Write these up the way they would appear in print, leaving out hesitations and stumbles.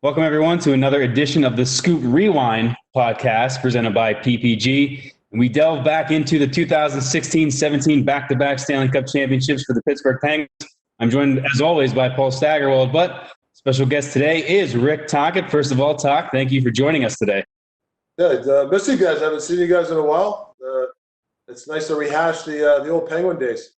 Welcome, everyone, to another edition of the Scoop Rewind podcast presented by PPG. And we delve back into the 2016-17 back-to-back Stanley Cup championships for the Pittsburgh Penguins. I'm joined, as always, by Paul Steigerwald, but special guest today is Rick Tocchet. First of all, Toc, thank you for joining us today. Yeah, miss you guys. I haven't seen you guys in a while. It's nice to rehash the old Penguin days.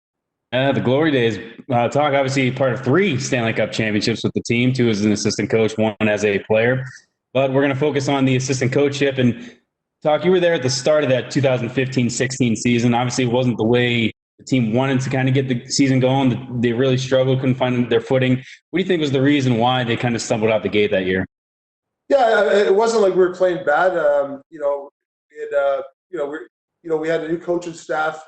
The glory days. Toc, obviously part of 3 Stanley Cup championships with the team, 2 as an assistant coach, 1 as a player. But we're going to focus on the assistant coachship. And Toc, you were there at the start of that 2015-16 season. Obviously, it wasn't the way the team wanted to kind of get the season going. They really struggled, couldn't find their footing. What do you think was the reason why they kind of stumbled out the gate that year? Yeah, it wasn't like we were playing bad. We had a new coaching staff.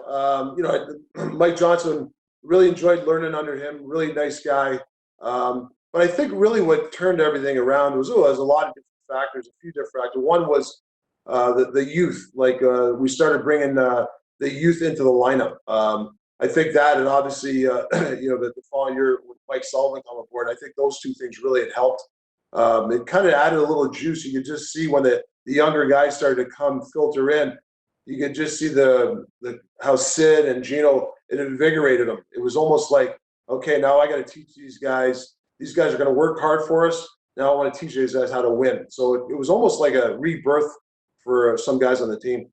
Mike Johnson, really enjoyed learning under him. Really nice guy. But I think really what turned everything around was a lot of different factors, a few different factors. One was the youth. We started bringing the youth into the lineup. I think that, and obviously, the following year with Mike Sullivan coming aboard, I think those 2 things really had helped. It kind of added a little juice. You could just see when the younger guys started to come filter in. You could just see how Sid and Gino, it invigorated them. It was almost like, okay, now I got to teach these guys. These guys are going to work hard for us. Now I want to teach these guys how to win. So it was almost like a rebirth for some guys on the team.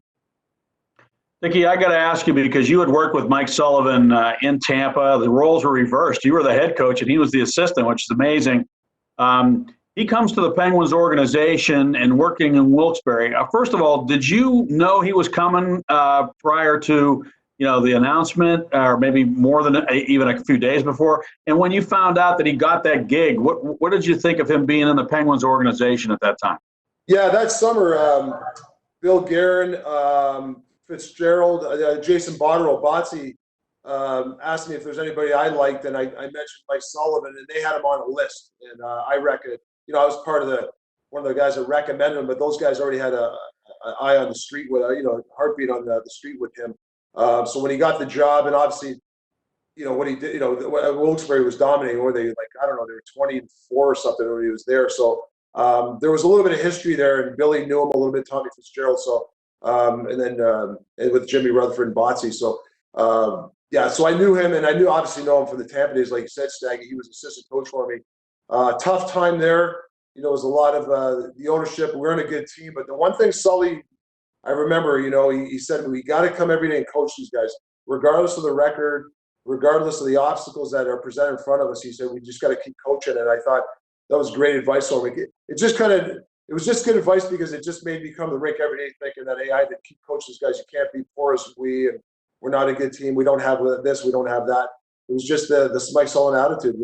Dickie, I got to ask you, because you had worked with Mike Sullivan in Tampa. The roles were reversed. You were the head coach and he was the assistant, which is amazing. He comes to the Penguins organization and working in Wilkes-Barre. First of all, did you know he was coming prior to the announcement, or maybe more than even a few days before? And when you found out that he got that gig, what did you think of him being in the Penguins organization at that time? Yeah, that summer, Bill Guerin, Fitzgerald, Jason Botterill, Botsy asked me if there's anybody I liked, and I mentioned Mike Sullivan, and they had him on a list. And I reckon, I was part of one of the guys that recommended him, but those guys already had an eye on the street with heartbeat on the street with him. So when he got the job, and obviously, what he did, Wilkes-Barre was dominating. Or they they were 24 or something when he was there. So there was a little bit of history there, and Billy knew him a little bit, Tommy Fitzgerald. So and then with Jimmy Rutherford and Botsy. So so I knew him, and I obviously know him from the Tampa days, like you said, Staggy. He was assistant coach for me. Tough time there. It was a lot of the ownership. We were in a good team, but the one thing Sully, I remember, he said, we got to come every day and coach these guys, regardless of the record, regardless of the obstacles that are presented in front of us. He said, we just got to keep coaching. And I thought that was great advice for me. It was just good advice, because it just made me come to Rick every day thinking that, hey, I had to keep coaching these guys. You can't be poor as and we're not a good team. We don't have this. We don't have that. It was just this Mike Sullivan attitude,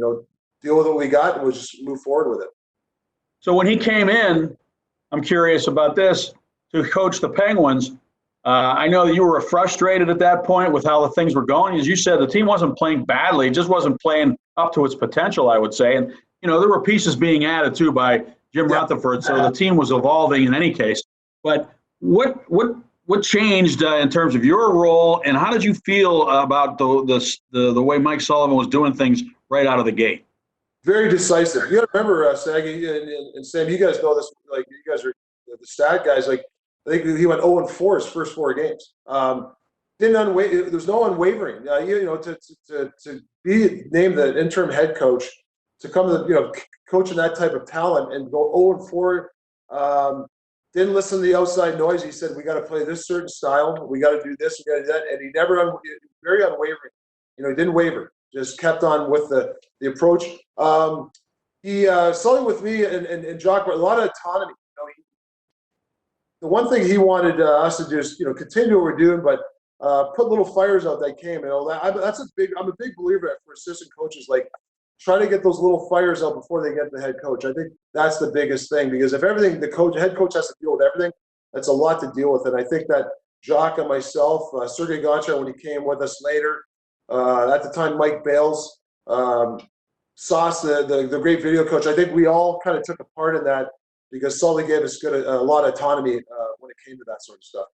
deal with what we got, and we'll just move forward with it. So when he came in, I'm curious about this, to coach the Penguins. I know that you were frustrated at that point with how the things were going. As you said, the team wasn't playing badly. It just wasn't playing up to its potential, I would say. And, there were pieces being added, too, by Jim Rutherford. So the team was evolving in any case. But what changed in terms of your role, and how did you feel about the way Mike Sullivan was doing things right out of the gate? Very decisive. You got to remember, Saggy and Sam, you guys know this, like you guys are the stat guys. Like, I think he went 0-4 his first 4 games. There's no unwavering. To be named the interim head coach, to come to coaching that type of talent and go 0-4. Didn't listen to the outside noise. He said, we got to play this certain style. We got to do this. We got to do that. And he never, very unwavering. He didn't waver. Just kept on with the approach. He selling with me and Jock, a lot of autonomy. The one thing he wanted us to do is continue what we're doing, but put little fires out that came. I'm a big believer for assistant coaches, like try to get those little fires out before they get the head coach. I think that's the biggest thing, because if everything the head coach has to deal with everything, that's a lot to deal with. And I think that Jock and myself, Sergei Gonchar, when he came with us later. At the time, Mike Bales, Sauce, the great video coach. I think we all kind of took a part in that, because Sully gave us a lot of autonomy when it came to that sort of stuff.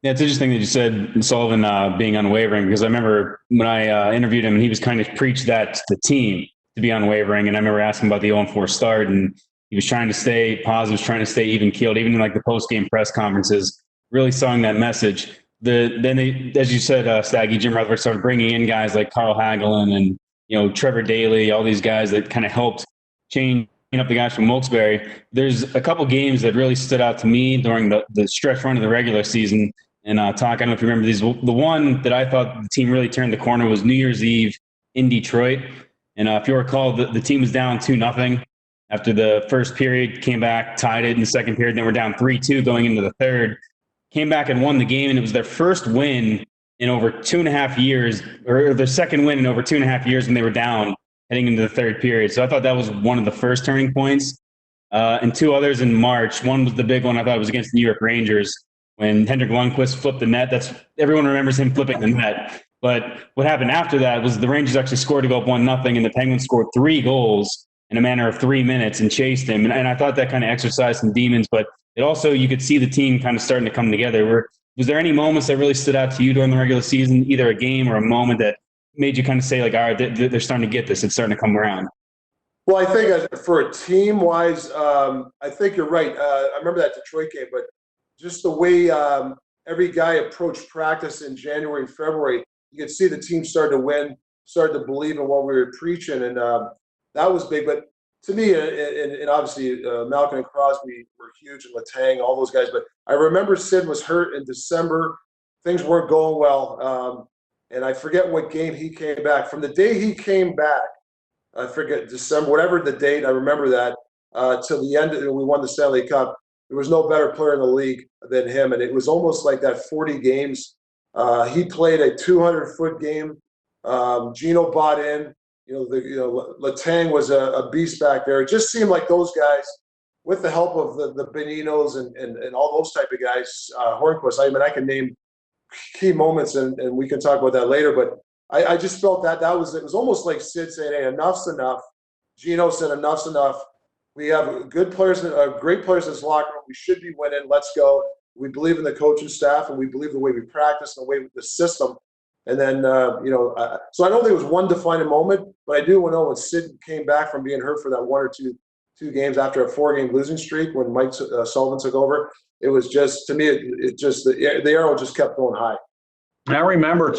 Yeah, it's interesting that you said Sullivan being unwavering, because I remember when I interviewed him, and he was kind of preached that to the team to be unwavering. And I remember asking about the 0-4 start, and He was trying to stay positive, trying to stay even keeled, even in like the post game press conferences, really selling that message. Then they, as you said, Staggy, Jim Rutherford started bringing in guys like Carl Hagelin and Trevor Daley, all these guys that kind of helped change up the guys from Wilkes-Barre. There's a couple games that really stood out to me during the stretch run of the regular season. And Talk, I don't know if you remember these. The one that I thought the team really turned the corner was New Year's Eve in Detroit. And if you recall, the team was down 2-0 after the first period, came back, tied it in the second period. Then we're down 3-2 going into the third. Came back and won the game, and it was their first win in over 2.5 years, or their second win in over 2.5 years when they were down heading into the third period. So I thought that was one of the first turning points. And two others in March. One was the big one I thought was against the New York Rangers when Henrik Lundqvist flipped the net. Everyone remembers him flipping the net. But what happened after that was the Rangers actually scored to go up 1-0, and the Penguins scored 3 goals in a matter of 3 minutes and chased him. And I thought that kind of exercised some demons, but it also, you could see the team kind of starting to come together. Was there any moments that really stood out to you during the regular season, either a game or a moment that made you kind of say, like, all right, they're starting to get this, it's starting to come around? Well, I think for a team-wise, I think you're right. I remember that Detroit game, but just the way every guy approached practice in January and February, you could see the team started to win, started to believe in what we were preaching, and that was big. But to me, and obviously Malkin and Crosby were huge, and Letang, all those guys. But I remember Sid was hurt in December. Things weren't going well. And I forget what game he came back. From the day he came back, I forget, December, whatever the date, I remember that, till the end, we won the Stanley Cup. There was no better player in the league than him. And it was almost like that 40 games. He played a 200-foot game. Gino bought in. Letang was a beast back there. It just seemed like those guys, with the help of the Beninos and all those type of guys, Hornquist, I can name key moments, and we can talk about that later. But I just felt it was almost like Sid saying, hey, enough's enough. Gino said enough's enough. We have good players, great players in this locker room. We should be winning. Let's go. We believe in the coaching staff, and we believe the way we practice and the way the system. And then, so I don't think it was one defining moment, but I do know when Sid came back from being hurt for that one or two games after a 4-game losing streak when Mike Sullivan took over, it was just, to me, the arrow just kept going high. I remember,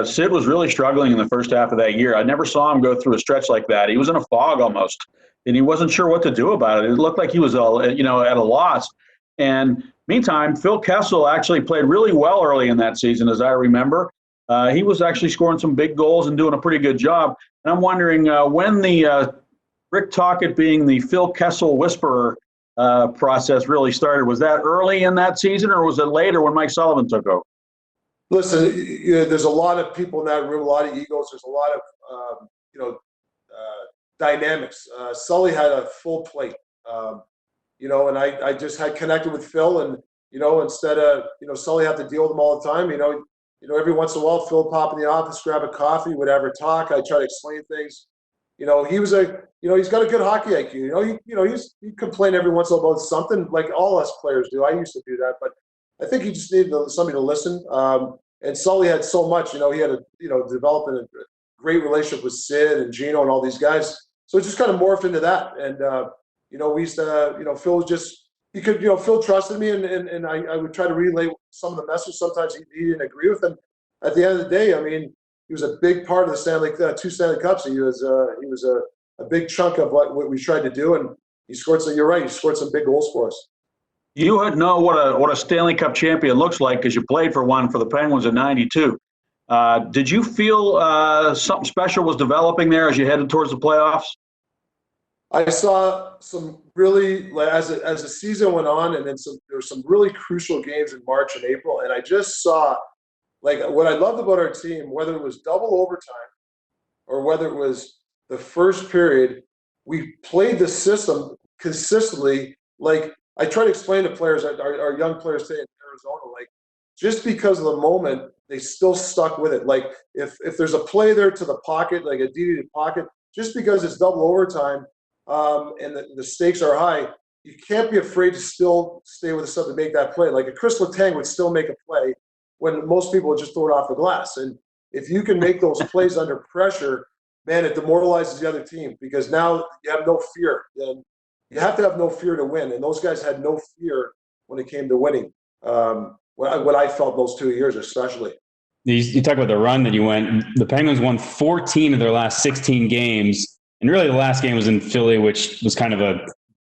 Sid was really struggling in the first half of that year. I never saw him go through a stretch like that. He was in a fog almost, and he wasn't sure what to do about it. It looked like he was, at a loss. And meantime, Phil Kessel actually played really well early in that season, as I remember. He was actually scoring some big goals and doing a pretty good job. And I'm wondering when the Rick Tocchet being the Phil Kessel whisperer process really started. Was that early in that season, or was it later when Mike Sullivan took over? Listen, there's a lot of people in that room, a lot of egos. There's a lot of, dynamics. Sully had a full plate, and I just had connected with Phil, and, instead of, Sully had to deal with him all the time, every once in a while, Phil pop in the office, grab a coffee, whatever, talk. I try to explain things. He was he's got a good hockey IQ. He complain every once in a while about something, like all us players do. I used to do that, but I think he just needed somebody to listen. And Sully had so much. He had developing a great relationship with Sid and Gino and all these guys. So it just kind of morphed into that. And we used to, Phil was just. He could, Phil trusted me, and I would try to relay some of the messages. Sometimes he didn't agree with them. At the end of the day, he was a big part of the two Stanley Cups. He was a big chunk of what we tried to do, and he scored some. You're right, he scored some big goals for us. You would know what a Stanley Cup champion looks like because you played for one for the Penguins in '92. Did you feel something special was developing there as you headed towards the playoffs? I saw some really, as the season went on, and then there were some really crucial games in March and April, and I just saw, what I loved about our team, whether it was double overtime or whether it was the first period, we played the system consistently. I try to explain to players, our young players today in Arizona, just because of the moment, they still stuck with it. If there's a play there to the pocket, like a DD to pocket, just because it's double overtime, and the stakes are high, you can't be afraid to still stay with the stuff to make that play. Like a Chris Letang would still make a play when most people would just throw it off the glass. And if you can make those plays under pressure, man, it demoralizes the other team because now you have no fear. And you have to have no fear to win. And those guys had no fear when it came to winning. What I felt those 2 years, especially. You talk about the run that you went. The Penguins won 14 of their last 16 games. And really the last game was in Philly, which was kind of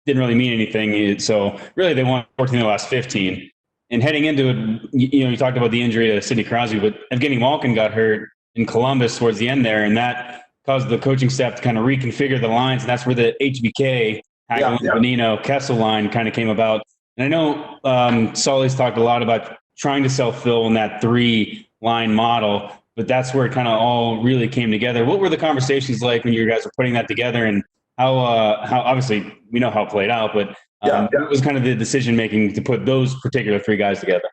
didn't really mean anything. So really they won 14 of the last 15. And heading into it, you talked about the injury to Sidney Crosby, but Evgeny Malkin got hurt in Columbus towards the end there. And that caused the coaching staff to kind of reconfigure the lines. And that's where the HBK, Hagelin, Bonino, Kessel line kind of came about. And I know Sully's talked a lot about trying to self-fill in that 3-line model, but that's where it kind of all really came together. What were the conversations like when you guys were putting that together, and how obviously we know how it played out, but what was kind of the decision-making to put those particular 3 guys together?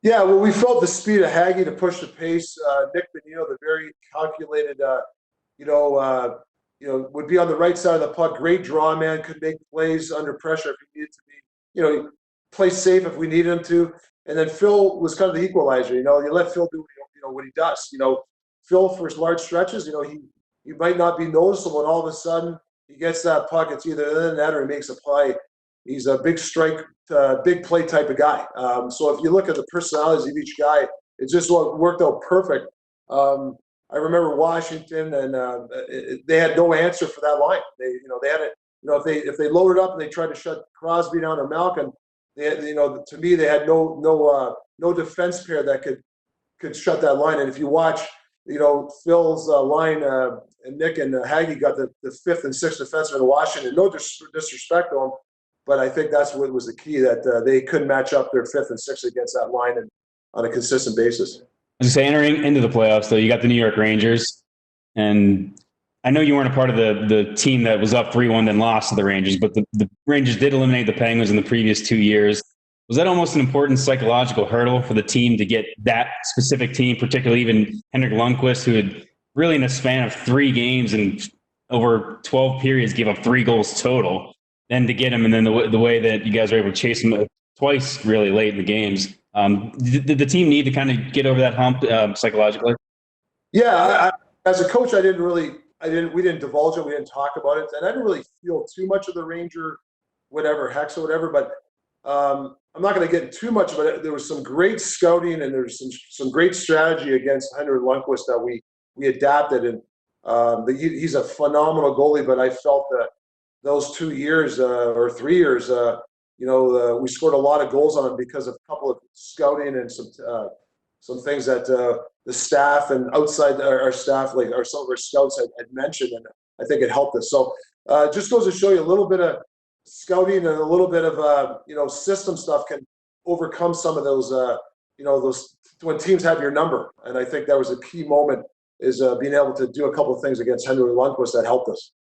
Yeah, well, we felt the speed of Haggy to push the pace. Nick Bonino, the very calculated, would be on the right side of the puck. Great draw man, could make plays under pressure if he needed to be. Play safe if we needed him to. And then Phil was kind of the equalizer. You let Phil do what he does. Phil for large stretches. He might not be noticeable, and all of a sudden he gets that puck. It's either in the net or he makes a play. He's a big strike, big play type of guy. So if you look at the personalities of each guy, it just worked out perfect. I remember Washington, and they had no answer for that line. They had it. If they loaded up and they tried to shut Crosby down or Malkin, to me they had no defense pair that could shut that line. And if you watch, Phil's line, and Nick and Haggy got the 5th and 6th defenseman in Washington. No disrespect to them, but I think that's what was the key, that they couldn't match up their 5th and 6th against that line and on a consistent basis. As I say, entering into the playoffs, though, you got the New York Rangers, and I know you weren't a part of the team that was up 3-1 then lost to the Rangers, but the Rangers did eliminate the Penguins in the previous 2 years. Was that almost an important psychological hurdle for the team to get that specific team, particularly even Henrik Lundqvist, who had really in a span of 3 games and over 12 periods gave up 3 goals total, then to get him, and then the way that you guys were able to chase him twice really late in the games. Did the team need to kind of get over that hump psychologically? Yeah, as a coach, we didn't divulge it. We didn't talk about it. And I didn't really feel too much of the Ranger, hex or whatever, but I'm not going to get too much of it. There was some great scouting, and there's some great strategy against Henrik Lundqvist that we adapted. And he's a phenomenal goalie, but I felt that those 2 years or 3 years, we scored a lot of goals on him because of a couple of scouting and some things that the staff and outside our staff, like some of our scouts had mentioned, and I think it helped us. So it just goes to show you a little bit of scouting and a little bit of system stuff can overcome some of those those when teams have your number. And I think that was a key moment, is being able to do a couple of things against Henrik Lundqvist that helped us.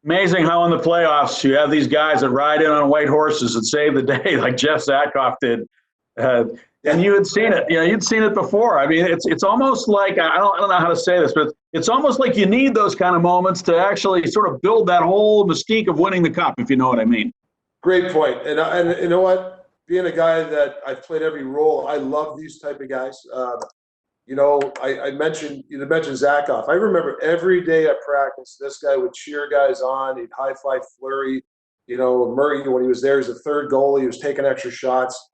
Amazing how in the playoffs you have these guys that ride in on white horses and save the day, like Jeff Zatkoff did. And you had seen it. You'd seen it before. I mean, it's almost like, I don't know how to say this, but it's almost like you need those kind of moments to actually sort of build that whole mystique of winning the cup, if you know what I mean. Great point. And you know what? Being a guy that I've played every role, I love these type of guys. I mentioned Zatkoff. I remember every day at practice, this guy would cheer guys on. He'd high five Fleury. Murray, when he was there, he was the 3rd goalie. He was taking extra shots,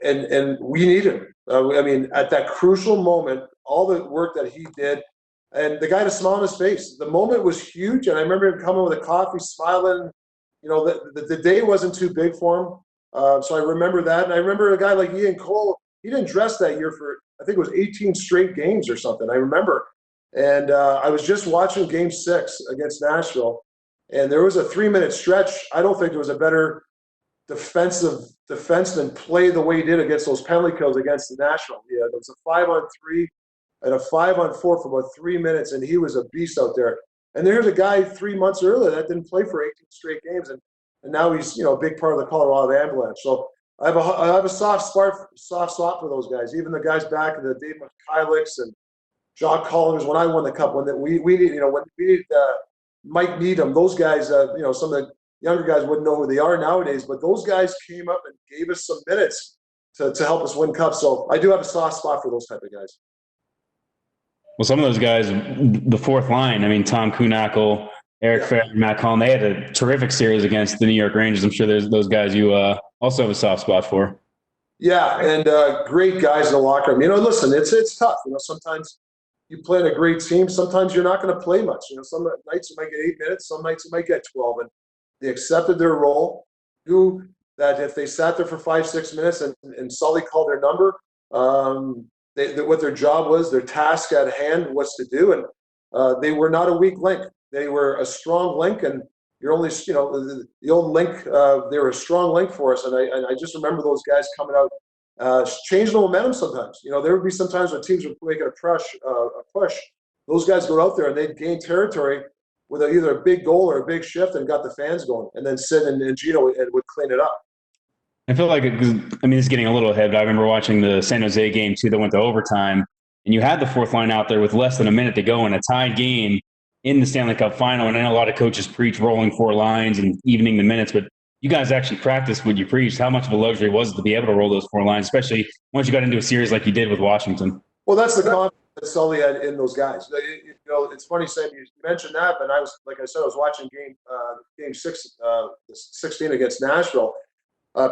and we need him. At that crucial moment, all the work that he did, and the guy had a smile on his face. The moment was huge, and I remember him coming with a coffee, smiling. The day wasn't too big for him, so I remember that. And I remember a guy like Ian Cole. He didn't dress that year for, I think it was 18 straight games or something. I remember. And I was just watching Game 6 against Nashville, and there was a 3-minute stretch. I don't think there was a better defenseman play the way he did against those penalty kills against the Nashville. Yeah, there was a 5-on-3 and a 5-on-4 for about 3 minutes, and he was a beast out there. And there's a guy 3 months earlier that didn't play for 18 straight games, and now he's a big part of the Colorado Avalanche. So I have a soft spot for those guys. Even the guys back in the Dave Mikhailix and John Collins when I won the cup. When we needed Mike Needham, those guys. Some of the younger guys wouldn't know who they are nowadays, but those guys came up and gave us some minutes to help us win cups. So I do have a soft spot for those type of guys. Well, some of those guys, the 4th line. Tom Kuhnackel, Eric Fair, Matt Cullen. They had a terrific series against the New York Rangers. I'm sure there's those guys you also have a soft spot for. Yeah, and great guys in the locker room. Listen, it's tough. Sometimes you play in a great team. Sometimes you're not going to play much. Some nights you might get 8 minutes. Some nights you might get 12. And they accepted their role, knew that if they sat there for 5-6 minutes and Sully called their number, what their job was, their task at hand was to do. And they were not a weak link. They were a strong link, and you're only, the old link, they were a strong link for us. And I just remember those guys coming out, changing the momentum sometimes. There would be some times when teams would make a push. Those guys go out there and they'd gain territory with either a big goal or a big shift and got the fans going. And then Sid and Gino would clean it up. I feel like, it's getting a little ahead, but I remember watching the San Jose game, too, that went to overtime. And you had the fourth line out there with less than a minute to go in a tied game in the Stanley Cup final. And I know a lot of coaches preach rolling 4 lines and evening the minutes, but you guys actually practiced what you preached. How much of a luxury was it to be able to roll those 4 lines, especially once you got into a series like you did with Washington? Well, that's the confidence that Sully had in those guys. It's funny, Sam, you mentioned that, but I was watching game 16 against Nashville.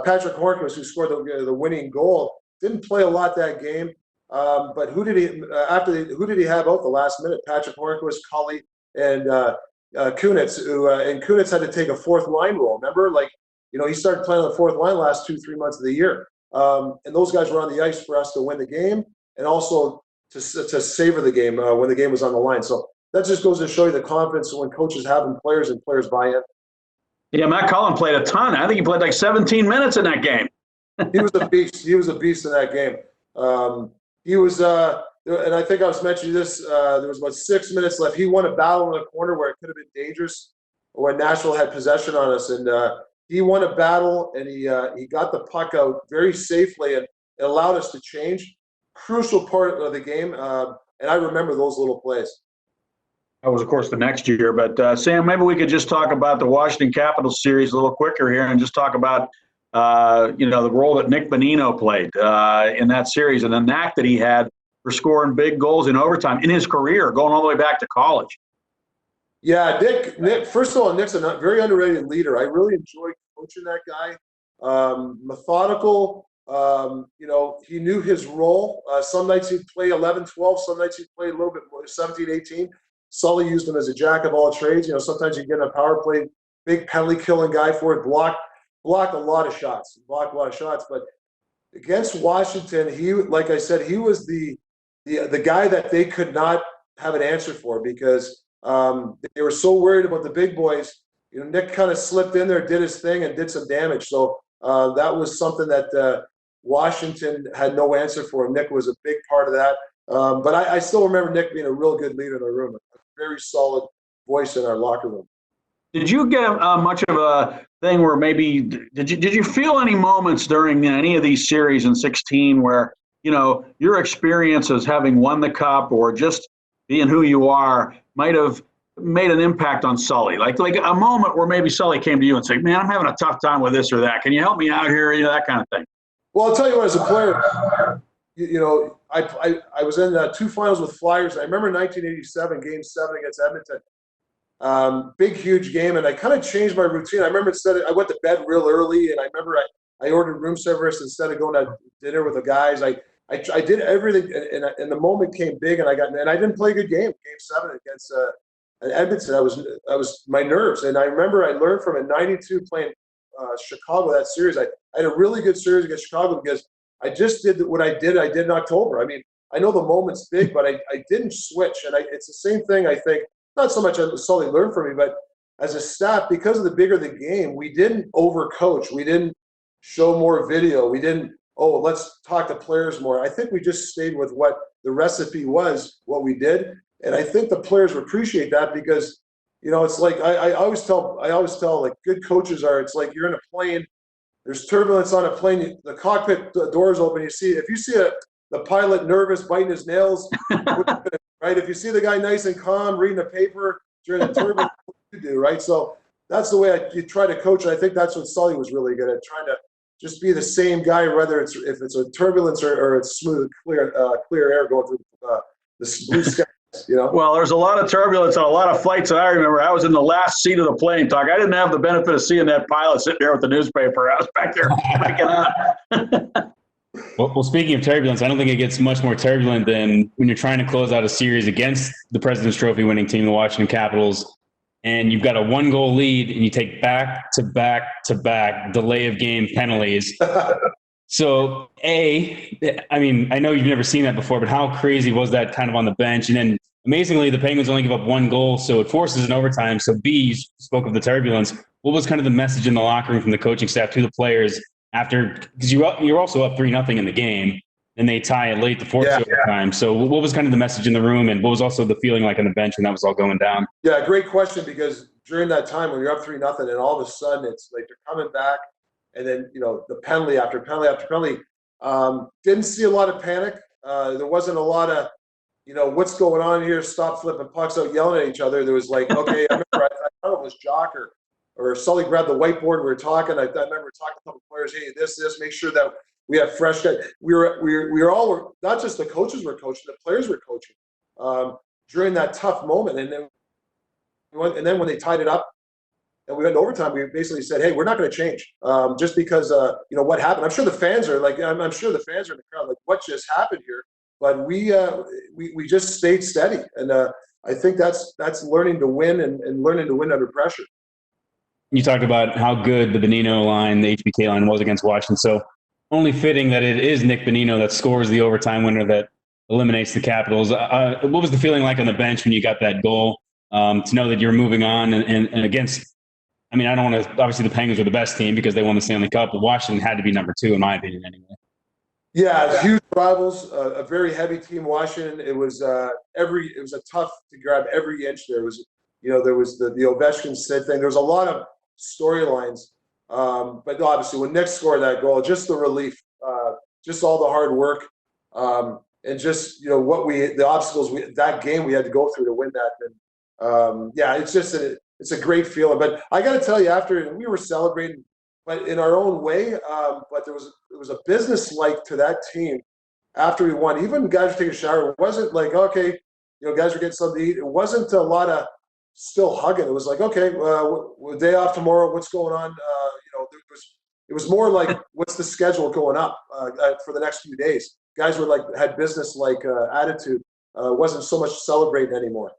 Patrick Hornqvist, who scored the winning goal, didn't play a lot that game. But who did he have out the last minute? Patrick Hornqvist, Cully, and Kunitz, and Kunitz had to take a fourth line role. Remember, he started playing on the fourth line last 2-3 months of the year. And those guys were on the ice for us to win the game and also to savor the game when the game was on the line. So that just goes to show you the confidence when coaches have in players and players buy in. Yeah, Matt Cullen played a ton. I think he played like 17 minutes in that game. He was a beast. He was a beast in that game. He was, and I think I was mentioning this, there was about 6 minutes left. He won a battle in the corner where it could have been dangerous when Nashville had possession on us. And he won a battle, and he got the puck out very safely, and it allowed us to change. Crucial part of the game, and I remember those little plays. That was, of course, the next year. But, Sam, maybe we could just talk about the Washington Capitals series a little quicker here and just talk about, the role that Nick Bonino played in that series and the knack that he had for scoring big goals in overtime in his career, going all the way back to college. Yeah, Nick. First of all, Nick's a very underrated leader. I really enjoyed coaching that guy. Methodical. He knew his role. Some nights he'd play 11, 12. Some nights he'd play a little bit more, 17, 18. Sully used him as a jack of all trades. Sometimes you get in a power play, big penalty killing guy for it, blocked a lot of shots. But against Washington, like I said, he was the guy that they could not have an answer for because they were so worried about the big boys. Nick kind of slipped in there, did his thing, and did some damage. So that was something that Washington had no answer for. Nick was a big part of that. But I still remember Nick being a real good leader in the room, a very solid voice in our locker room. Did you get much of a thing where maybe did you feel any moments during any of these series in 16 where your experience as having won the cup or just being who you are might have made an impact on Sully, like a moment where maybe Sully came to you and said, "Man, I'm having a tough time with this or that. Can you help me out here?" That kind of thing. Well, I'll tell you what, as a player, I was in 2 finals with Flyers. I remember 1987, Game 7 against Edmonton. Big, huge game, and I kind of changed my routine. I remember I went to bed real early, and I remember I ordered room service instead of going to dinner with the guys. I did everything, and the moment came big, and I didn't play a good game. Game 7 against Edmonton. I was my nerves, and I remember I learned from in '92 playing Chicago that series. I had a really good series against Chicago because I just did what I did in October. I mean, I know the moment's big, but I didn't switch, and it's the same thing. I think not so much as Sully learned from me, but as a staff, because of the bigger the game, we didn't overcoach. We didn't show more video. We didn't, let's talk to players more. I think we just stayed with what the recipe was, what we did. And I think the players appreciate that because, it's like I always tell like good coaches it's like you're in a plane, there's turbulence on a plane, the cockpit doors open, if you see the pilot nervous, biting his nails, right? If you see the guy nice and calm, reading a paper during the turbulence, what you do, right? So that's the way you try to coach. And I think that's what Sully was really good at, trying to just be the same guy, whether if it's a turbulence or it's smooth, clear air going through the blue sky you know? Well, there's a lot of turbulence on a lot of flights that I remember. I was in the last seat of the plane, Talk. I didn't have the benefit of seeing that pilot sitting there with the newspaper. I was back there freaking out. Well, speaking of turbulence, I don't think it gets much more turbulent than when you're trying to close out a series against the President's Trophy winning team, the Washington Capitals, and you've got a 1-goal lead and you take back-to-back delay of game penalties. So, I mean, I know you've never seen that before, but how crazy was that kind of on the bench? And then amazingly, the Penguins only give up 1 goal, so it forces an overtime. So, B, you spoke of the turbulence. What was kind of the message in the locker room from the coaching staff to the players after, because you're also up 3-0 in the game, and they tie it late to force overtime. So what was kind of the message in the room, and what was also the feeling like on the bench when that was all going down? Yeah, great question, because during that time when you're up 3-0 and all of a sudden it's like they're coming back, and then, you know, the penalty after penalty after penalty, didn't see a lot of panic. There wasn't a lot of, you know, what's going on here, stop flipping pucks out, yelling at each other. There was like, okay, I remember, I thought it was Jock or Sully grabbed the whiteboard. We were talking. I remember talking to a couple of players. Hey, this, make sure that we have fresh guys. We were all, not just the coaches were coaching, the players were coaching during that tough moment. And then when they tied it up and we went to overtime, we basically said, hey, we're not going to change just because you know what happened. I'm sure the fans are like, I'm sure the fans are in the crowd like, what just happened here? But we just stayed steady, and I think that's learning to win and learning to win under pressure. You talked about how good the Bonino line, the HBK line, was against Washington. So only fitting that it is Nick Bonino that scores the overtime winner that eliminates the Capitals. What was the feeling like on the bench when you got that goal to know that you're moving on and against, I mean, I don't want to, obviously the Penguins were the best team because they won the Stanley Cup, but Washington had to be number 2 in my opinion anyway. Yeah, huge rivals, a very heavy team. Washington. It was a tough to grab every inch. There was, you know, there was the Ovechkin Sid thing. There was a lot of storylines, but obviously when Nick scored that goal, just the relief, just all the hard work, and just, you know, the obstacles that game we had to go through to win that. And yeah, it's just it's a great feeling. But I got to tell you, after we were celebrating, but in our own way, but there was a business like to that team after we won. Even guys were taking a shower. It wasn't like, okay, you know, guys were getting something to eat. It wasn't a lot of still hugging. It was like, okay, day off tomorrow. What's going on? You know, it was more like, what's the schedule going up for the next few days? Guys were like, had business like attitude. Wasn't so much celebrating anymore.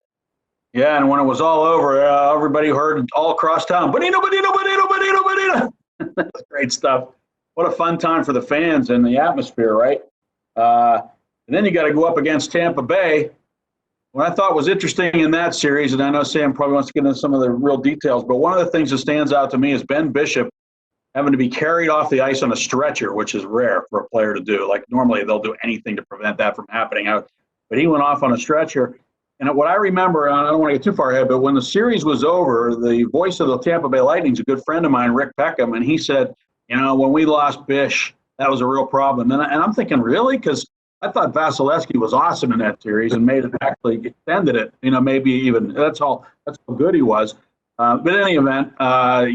Yeah, and when it was all over, everybody heard all across town, Bonino, Bonino, Bonino, Bonino, Bonino. That's great stuff. What a fun time for the fans and the atmosphere, right? And then you got to go up against Tampa Bay. What I thought was interesting in that series, and I know Sam probably wants to get into some of the real details, but one of the things that stands out to me is Ben Bishop having to be carried off the ice on a stretcher, which is rare for a player to do. Like normally they'll do anything to prevent that from happening. But he went off on a stretcher. And what I remember, and I don't want to get too far ahead, but when the series was over, the voice of the Tampa Bay Lightning is a good friend of mine, Rick Peckham, and he said, you know, when we lost Bish, that was a real problem. And I'm thinking, really? Because I thought Vasilevsky was awesome in that series and made it actually extended it. You know, maybe even that's how good he was. But in any event,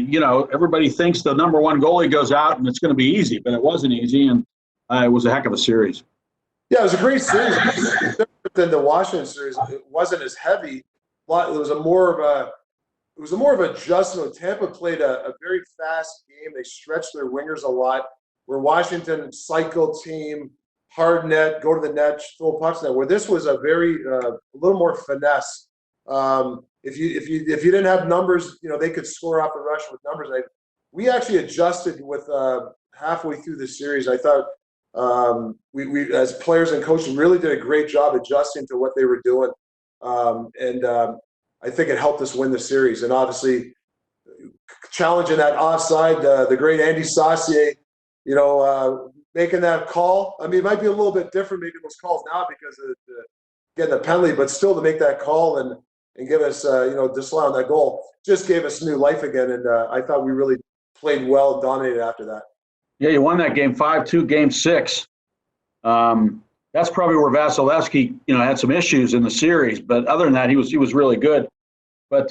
you know, everybody thinks the number 1 goalie goes out and it's going to be easy, but it wasn't easy, and it was a heck of a series. Yeah, it was a great series. Different than the Washington series. It wasn't as heavy. It was more of an adjustment. Tampa played a very fast game. They stretched their wingers a lot. Where Washington cycle team, hard net, go to the net, throw pucks net. Where this was a little more finesse. If you didn't have numbers, you know, they could score off the rush with numbers. We actually adjusted with halfway through the series. I thought we as players and coaches really did a great job adjusting to what they were doing, and I think it helped us win the series. And obviously, challenging that offside, the great Andy Saucier, you know, making that call. I mean, it might be a little bit different making those calls now because of getting a penalty, but still to make that call and give us, you know, disallow on that goal just gave us new life again. And I thought we really played well, dominated after that. Yeah, you won that game 5-2, game 6. That's probably where Vasilevsky, you know, had some issues in the series. But other than that, he was really good. But,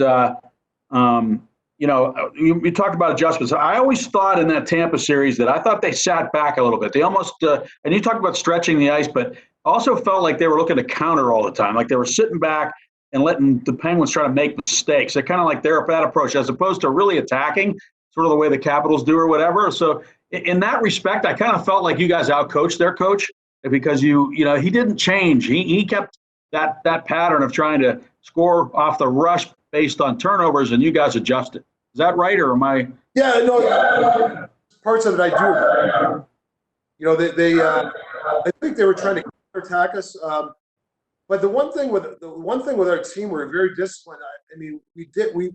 you talked about adjustments. I always thought in that Tampa series that I thought they sat back a little bit. They almost, and you talked about stretching the ice, but also felt like they were looking to counter all the time. Like they were sitting back and letting the Penguins try to make mistakes. They're kind of like that approach as opposed to really attacking, sort of the way the Capitals do or whatever. So in that respect, I kind of felt like you guys outcoached their coach because he didn't change. He kept that pattern of trying to score off the rush based on turnovers, and you guys adjusted. Is that right, or am I? Yeah, no. Parts of it I do. I think they were trying to attack us. But the one thing with our team, we're very disciplined. I mean,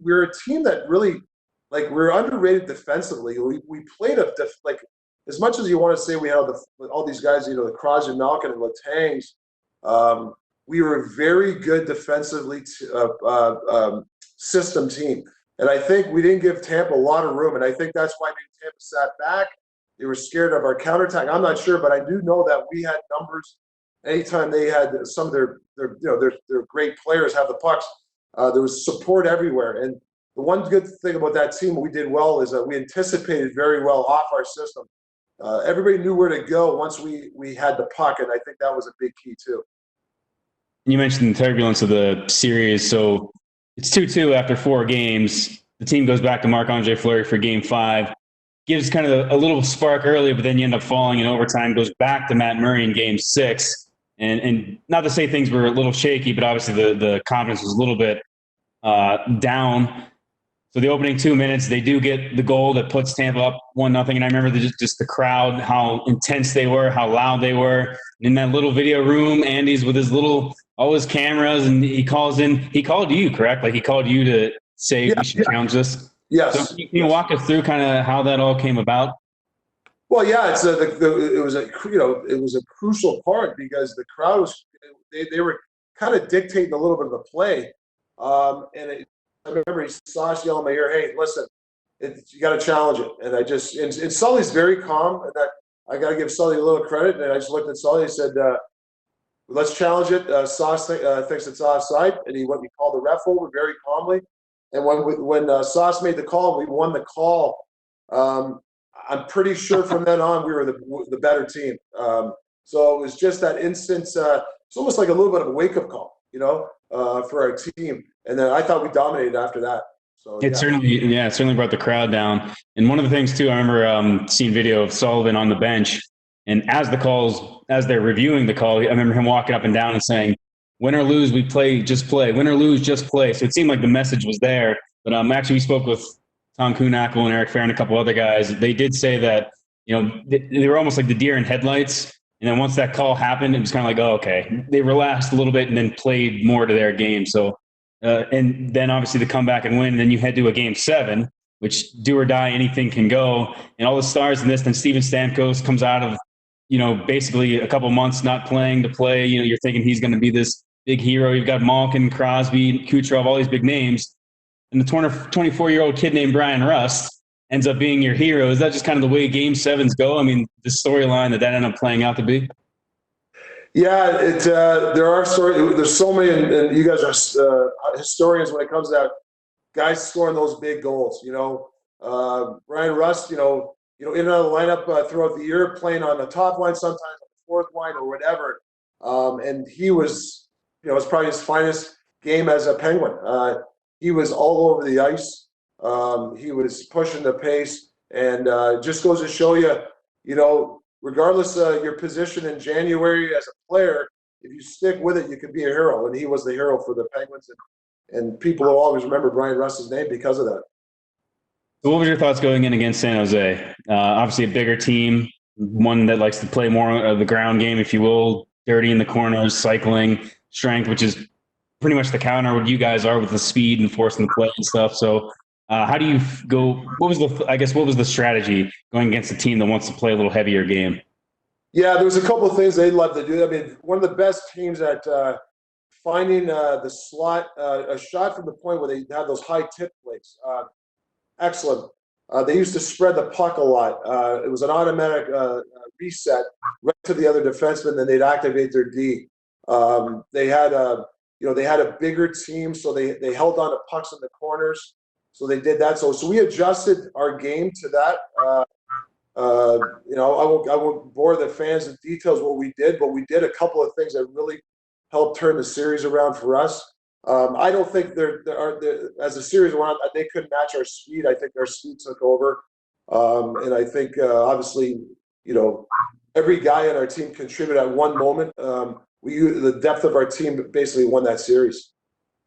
we're a team that really, like, we're underrated defensively. We played as much as you want to say we have all these guys, the Crosby, Malkin, and Letangs. We were a very good defensively system team. And I think we didn't give Tampa a lot of room. And I think that's why Tampa sat back. They were scared of our counterattack. I'm not sure, but I do know that we had numbers. Anytime they had some of their great players have the pucks, there was support everywhere. And the one good thing about that team we did well is that we anticipated very well off our system. Everybody knew where to go once we had the puck, and I think that was a big key too. You mentioned the turbulence of the series. So it's 2-2 after 4 games. The team goes back to Marc-Andre Fleury for Game 5. Gives kind of a little spark early, but then you end up falling in overtime. Goes back to Matt Murray in Game 6. And not to say things were a little shaky, but obviously the confidence was a little bit down. So the opening 2 minutes, they do get the goal that puts Tampa up 1-0. And I remember just the crowd, how intense they were, how loud they were. And in that little video room, Andy's with all his cameras, and he called you, correct? Like he called you to say we should challenge this? Yes. So can you walk us through kind of how that all came about? Well, yeah, it was a crucial part because the crowd they were kind of dictating a little bit of the play, and I remember Sash yelling in my ear, "Hey, listen, you got to challenge it." And and Sully's very calm, and I got to give Sully a little credit. And I just looked at Sully and said, "Let's challenge it." Sauce thinks it's offside, and he called the ref over very calmly. And when Sauce made the call, we won the call. I'm pretty sure from then on we were the better team. So it was just that instance. It's almost like a little bit of a wake-up call, for our team. And then I thought we dominated after that. So it certainly brought the crowd down. And one of the things too, I remember seeing video of Sullivan on the bench, and as they're reviewing the call, I remember him walking up and down and saying, "Win or lose, we play, just play. Win or lose, just play." So it seemed like the message was there. But actually, we spoke with Tom Kuhnackel and Eric Fair and a couple other guys. They did say that they were almost like the deer in headlights. And then once that call happened, it was kind of like, oh, okay. They relaxed a little bit and then played more to their game. So, and then obviously to come back and win. And then you head to a Game 7, which do or die, anything can go. And all the stars in this. Then Steven Stamkos comes out of basically a couple months not playing to play. You're thinking he's going to be this big hero. You've got Malkin, Crosby, Kucherov, all these big names. And the 24-year-old kid named Brian Rust ends up being your hero. Is that just kind of the way Game 7s go? I mean, the storyline that ended up playing out to be? Yeah, there are stories. There's so many, and you guys are historians when it comes to that. Guys scoring those big goals. Brian Rust, in and out of the lineup throughout the year, playing on the top line, sometimes on the fourth line or whatever. And he was, it was probably his finest game as a Penguin. He was all over the ice. He was pushing the pace, and just goes to show you, regardless of your position in January as a player, if you stick with it, you can be a hero. And he was the hero for the Penguins, and people will always remember Brian Rust's name because of that. So what was your thoughts going in against San Jose? Obviously a bigger team, one that likes to play more of the ground game, if you will, dirty in the corners, cycling, strength, which is pretty much the counter what you guys are with the speed and forcing the play and stuff. So how do you go? What was the strategy going against a team that wants to play a little heavier game? Yeah, there was a couple of things they'd love to do. I mean, one of the best teams at finding the slot, a shot from the point where they have those high tip plays. Excellent. They used to spread the puck a lot. It was an automatic reset right to the other defenseman, then they'd activate their D. They had a bigger team, so they held on to pucks in the corners. So they did that. So we adjusted our game to that. I won't bore the fans with details what we did, but we did a couple of things that really helped turn the series around for us. I don't think as the series went on, they couldn't match our speed. I think our speed took over. And I think, obviously, every guy on our team contributed at one moment. The depth of our team basically won that series.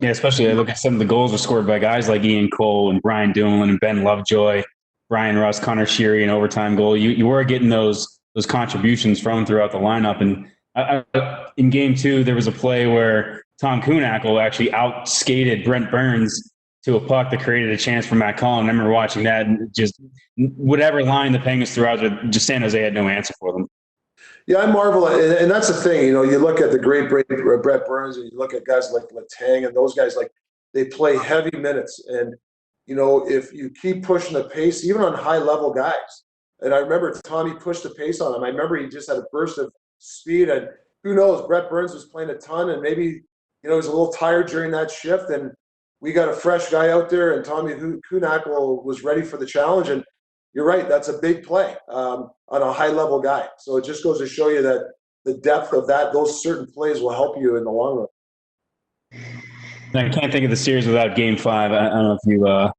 Yeah, especially I look at some of the goals were scored by guys like Ian Cole and Brian Doolin and Ben Lovejoy, Brian Russ, Connor Sheary, an overtime goal. You were getting those contributions from throughout the lineup. And in game 2, there was a play where Tom Kuhnackel actually outskated Brent Burns to a puck that created a chance for Matt Cullen. I remember watching that, and just whatever line the Penguins threw out, just San Jose had no answer for them. Yeah, I marvel at, and that's the thing. You look at the great Brett Burns, and you look at guys like Letang and those guys. Like, they play heavy minutes, and if you keep pushing the pace, even on high level guys. And I remember Tommy pushed the pace on him. I remember he just had a burst of speed, and who knows? Brett Burns was playing a ton, and maybe he was a little tired during that shift, and we got a fresh guy out there, and Tommy Kuhnackel was ready for the challenge. And you're right, that's a big play on a high-level guy. So it just goes to show you that the depth of those certain plays will help you in the long run. I can't think of the series without Game 5. I don't know if you,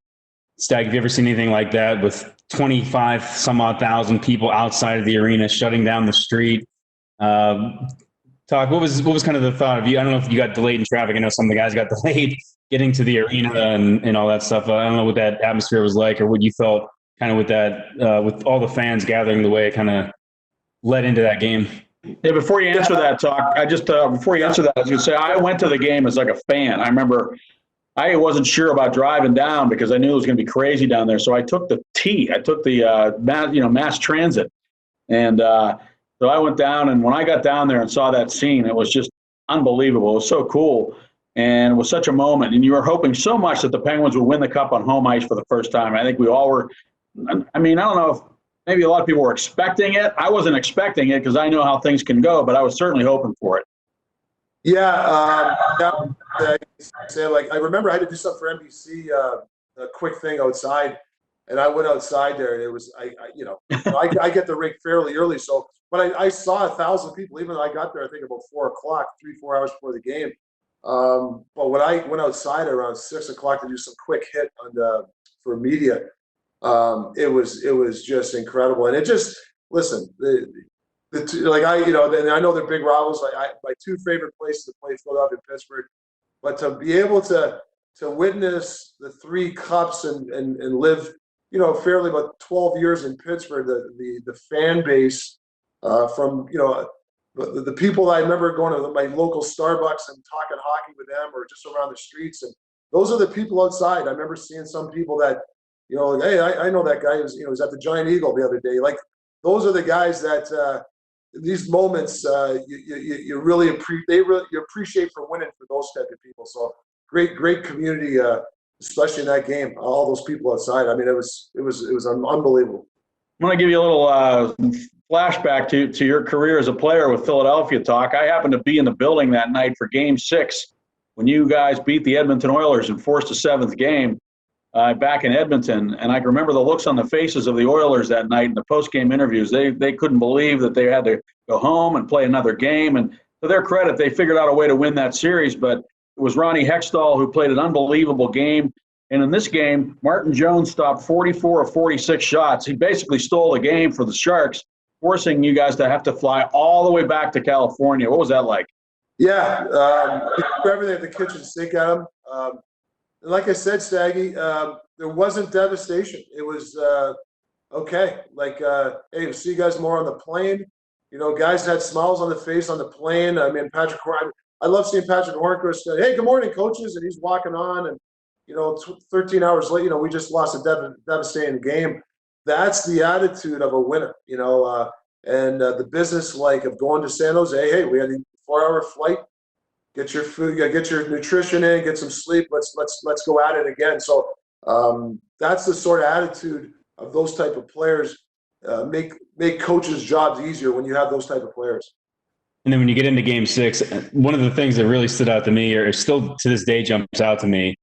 Stag, have you ever seen anything like that with 25 some odd thousand people outside of the arena shutting down the street? Talk. What was kind of the thought of you? I don't know if you got delayed in traffic. I know some of the guys got delayed getting to the arena and all that stuff. I don't know what that atmosphere was like, or what you felt kind of with that, with all the fans gathering the way it kind of led into that game. Yeah, before you answer that, Talk, before you answer that, I was going to say I went to the game as like a fan. I remember I wasn't sure about driving down because I knew it was going to be crazy down there. So I took the T. I took the mass transit, and so I went down. And when I got down there and saw that scene, it was just unbelievable. It was so cool, and it was such a moment. And you were hoping so much that the Penguins would win the Cup on home ice for the first time. I think we all were. I mean, I don't know if maybe a lot of people were expecting it. I wasn't expecting it because I know how things can go, but I was certainly hoping for it. Yeah, I remember I had to do something for NBC, a quick thing outside, and I went outside there, and it was I get the rink fairly early, so but I saw 1,000 people even though I got there I think about 4 o'clock, 3-4 hours before the game. But when I went outside around 6 o'clock to do some quick hit for media, it was just incredible, and it just listen. I know they're big rivals. My 2 favorite places to play, Philadelphia and Pittsburgh, but to be able to witness the 3 cups and live, fairly about 12 years in Pittsburgh, the fan base from the people I remember going to my local Starbucks and talking hockey with them, or just around the streets, and those are the people outside. I remember seeing some people that hey, I know that guy was at the Giant Eagle the other day. Like, those are the guys that. These moments, you really appreciate for winning for those type of people. So great community, especially in that game. All those people outside. I mean, it was unbelievable. I'm going to give you a little flashback to your career as a player with Philadelphia, Talk. I happened to be in the building that night for Game 6 when you guys beat the Edmonton Oilers and forced a 7th game. Back in Edmonton, and I can remember the looks on the faces of the Oilers that night in the post-game interviews. They couldn't believe that they had to go home and play another game, and to their credit, they figured out a way to win that series, but it was Ronnie Hextall who played an unbelievable game, and in this game, Martin Jones stopped 44 of 46 shots. He basically stole the game for the Sharks, forcing you guys to have to fly all the way back to California. What was that like? Yeah, everything at the kitchen sink at him. Like I said, Staggy, there wasn't devastation. It was okay. Like, hey, we'll see you guys more on the plane. Guys had smiles on the face on the plane. I mean, I love seeing Patrick Hornqvist say, "Hey, good morning, coaches," and he's walking on. And 13 hours later, we just lost a devastating game. That's the attitude of a winner. And the business of going to San Jose. Hey, we had a 4-hour flight. Get your food, get your nutrition in, get some sleep. Let's go at it again. So that's the sort of attitude of those type of players. Make coaches' jobs easier when you have those type of players. And then when you get into Game 6, one of the things that really stood out to me, or still to this day jumps out to me,